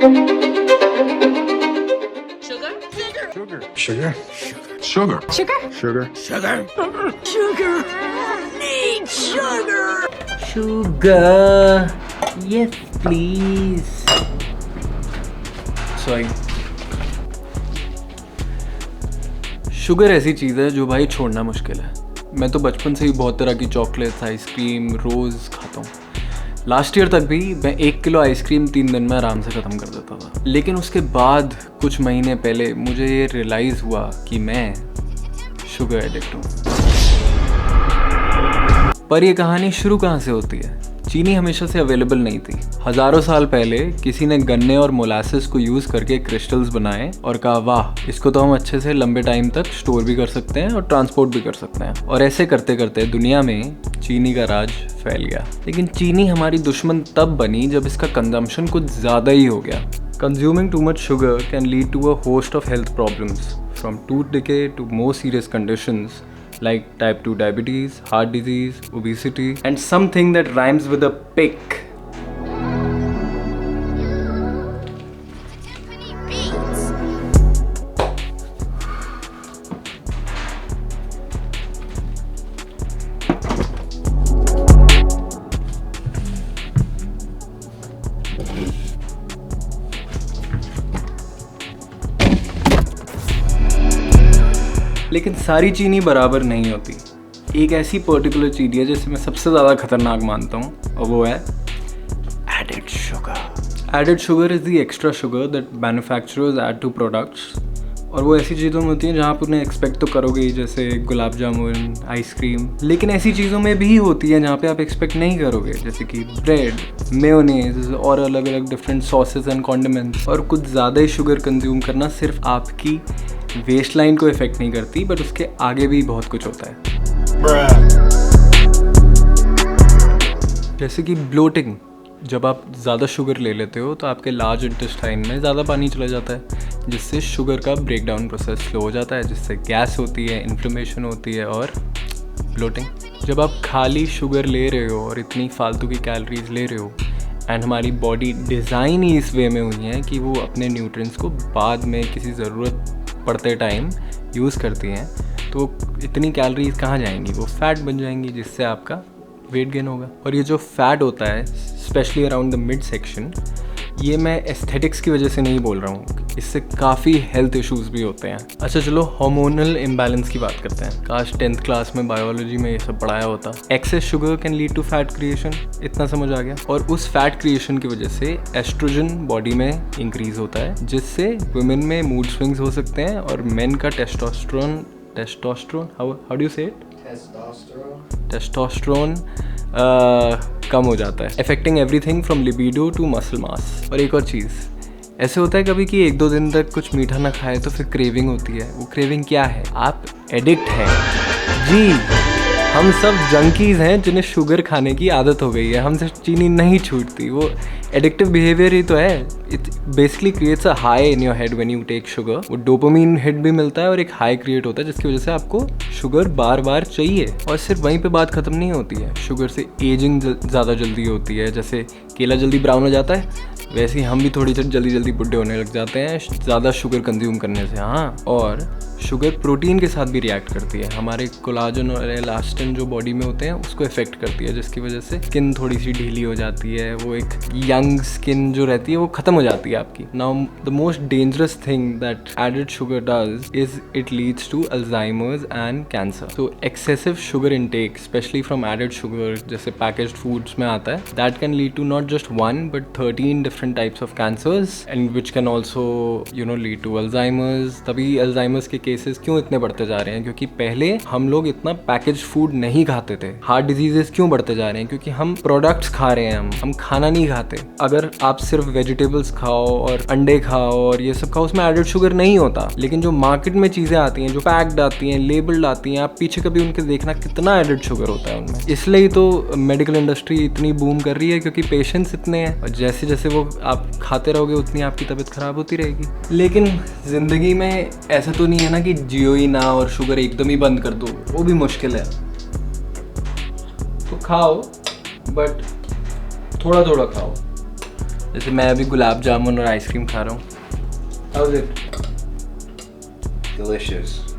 Sugar. Sugar. Sugar? Sugar. Sugar? Sugar. Need sugar. Sugar. Yes, please. Sorry. Sugar ऐसी चीज़ है जो भाई छोड़ना मुश्किल है। मैं तो बचपन से ही बहुत तरह की चॉकलेट्स, आइसक्रीम रोज़ खाता हूँ। लास्ट ईयर तक भी मैं 1 किलो आइसक्रीम 3 दिन में आराम से ख़त्म कर देता था। लेकिन उसके बाद कुछ महीने पहले मुझे ये रियलाइज़ हुआ कि मैं शुगर एडिक्ट हूँ। पर ये कहानी शुरू कहाँ से होती है? चीनी हमेशा से अवेलेबल नहीं थी। हज़ारों साल पहले किसी ने गन्ने और मोलासेस को यूज़ करके क्रिस्टल्स बनाए और कहा वाह, इसको तो हम अच्छे से लंबे टाइम तक स्टोर भी कर सकते हैं और ट्रांसपोर्ट भी कर सकते हैं। और ऐसे करते करते दुनिया में चीनी का राज फैल गया। लेकिन चीनी हमारी दुश्मन तब बनी जब इसका कंजम्पशन कुछ ज़्यादा ही हो गया। Consuming too much sugar can lead to a host of health problems, from tooth decay to more serious conditions like type 2 diabetes, heart disease, obesity, and something that rhymes with a pick. लेकिन सारी चीनी बराबर नहीं होती। एक ऐसी particular चीनी है जिसे मैं सबसे ज़्यादा खतरनाक मानता हूँ और वो है added sugar. Added sugar is the extra sugar that manufacturers add to products. और वो ऐसी चीज़ों में होती हैं जहाँ आप उन्हें एक्सपेक्ट तो करोगे ही, जैसे गुलाब जामुन, आइसक्रीम। लेकिन ऐसी चीज़ों में भी होती है जहाँ पे आप एक्सपेक्ट नहीं करोगे, जैसे कि ब्रेड, मेयोनेज़ और अलग अलग डिफरेंट सॉसेस एंड कॉन्डिमेंट्स। और कुछ ज़्यादा ही शुगर कंज्यूम करना सिर्फ आपकी वेस्ट लाइन को इफेक्ट नहीं करती, बट उसके आगे भी बहुत कुछ होता है। जैसे कि ब्लोटिंग। जब आप ज़्यादा शुगर ले लेते हो तो आपके लार्ज इंटेस्टाइन में ज़्यादा पानी चला जाता है, जिससे शुगर का ब्रेकडाउन प्रोसेस स्लो हो जाता है, जिससे गैस होती है, इन्फ्लेमेशन होती है और ब्लोटिंग। जब आप खाली शुगर ले रहे हो और इतनी फालतू की कैलोरीज ले रहे हो, एंड हमारी बॉडी डिज़ाइन ही इस वे में हुई है कि वो अपने न्यूट्रिएंट्स को बाद में किसी ज़रूरत पड़ते टाइम यूज़ करती हैं, तो इतनी कैलोरीज कहाँ जाएंगी? वो फैट बन जाएंगी, जिससे आपका वेट गेन होगा। और ये जो फैट होता है specially around the mid section, ये मैं एस्थेटिक्स की वजह से नहीं बोल रहा हूँ, इससे काफ़ी हेल्थ इश्यूज भी होते हैं। अच्छा चलो हार्मोनल इम्बैलेंस की बात करते हैं। काश 10th क्लास में बायोलॉजी में ये सब पढ़ाया होता। Excess sugar can lead to fat creation, इतना समझ आ गया। और उस फैट क्रिएशन की वजह से एस्ट्रोजन बॉडी में इंक्रीज होता है, जिससे वुमेन में मूड स्विंग्स हो सकते हैं और मेन का testosterone how do you say it? Testosterone कम हो जाता है, affecting everything from libido to muscle mass. और एक और चीज़, ऐसे होता है कभी कि 1-2 दिन तक कुछ मीठा ना खाए तो फिर क्रेविंग होती है। वो क्रेविंग क्या है? आप एडिक्ट हैं जी। हम सब जंकीज़ हैं जिन्हें शुगर खाने की आदत हो गई है, हमसे चीनी नहीं छूटती। वो एडिक्टिव बिहेवियर ही तो है। It basically creates a high in your head when you take sugar. वो डोपामिन हिट भी मिलता है और एक हाई क्रिएट होता है, जिसकी वजह से आपको शुगर बार बार चाहिए। और सिर्फ वहीं पे बात ख़त्म नहीं होती है, शुगर से एजिंग ज़्यादा जल्दी होती है। जैसे केला जल्दी ब्राउन हो जाता है, वैसे ही हम भी थोड़ी जल्दी बुढ़े होने लग जाते हैं ज़्यादा शुगर कंज्यूम करने से। हाँ, और शुगर प्रोटीन के साथ भी रिएक्ट करती है। हमारे कोलाजन और एलास्टिन जो बॉडी में होते हैं उसको इफेक्ट करती है, जिसकी वजह से स्किन थोड़ी सी ढीली हो जाती है। वो एक यंग स्किन जो रहती है वो ख़त्म हो जाती है आपकी। Now the most dangerous thing that added sugar does is it leads to Alzheimer's and cancer. So excessive sugar intake specially from added sugar, जैसे पैकेज्ड फूड्स में आता है, that can lead to not just 1 but 13 different types of cancers, and which can also lead to Alzheimer's। तभी Alzheimer's के cases क्यों इतने बढ़ते जा रहे हैं? क्योंकि पहले हम लोग इतना पैकेज फूड नहीं खाते थे। हार्ट डिजीजेस क्यों बढ़ते जा रहे हैं? क्योंकि हम प्रोडक्ट्स खा रहे हैं, हम खाना नहीं खाते। अगर आप सिर्फ वेजिटेबल्स खाओ और अंडे खाओ और ये सब खाओ, उसमें एडेड शुगर नहीं होता। लेकिन जो मार्केट में चीज़ें आती हैं, जो पैक्ड आती हैं, लेबल्ड आती हैं, आप पीछे कभी उनके देखना कितना एडेड शुगर होता है उनमें। इसलिए तो मेडिकल इंडस्ट्री इतनी बूम कर रही है, क्योंकि पेशेंट्स इतने हैं और जैसे जैसे वो आप खाते रहोगे उतनी आपकी तबीयत खराब होती रहेगी। लेकिन ज़िंदगी में ऐसा तो नहीं है ना कि जियो ही ना और शुगर एकदम ही बंद कर दो, वो भी मुश्किल है। तो खाओ, बट थोड़ा थोड़ा खाओ। जैसे मैं अभी गुलाब जामुन और आइसक्रीम खा रहा हूँ। How's it? Delicious.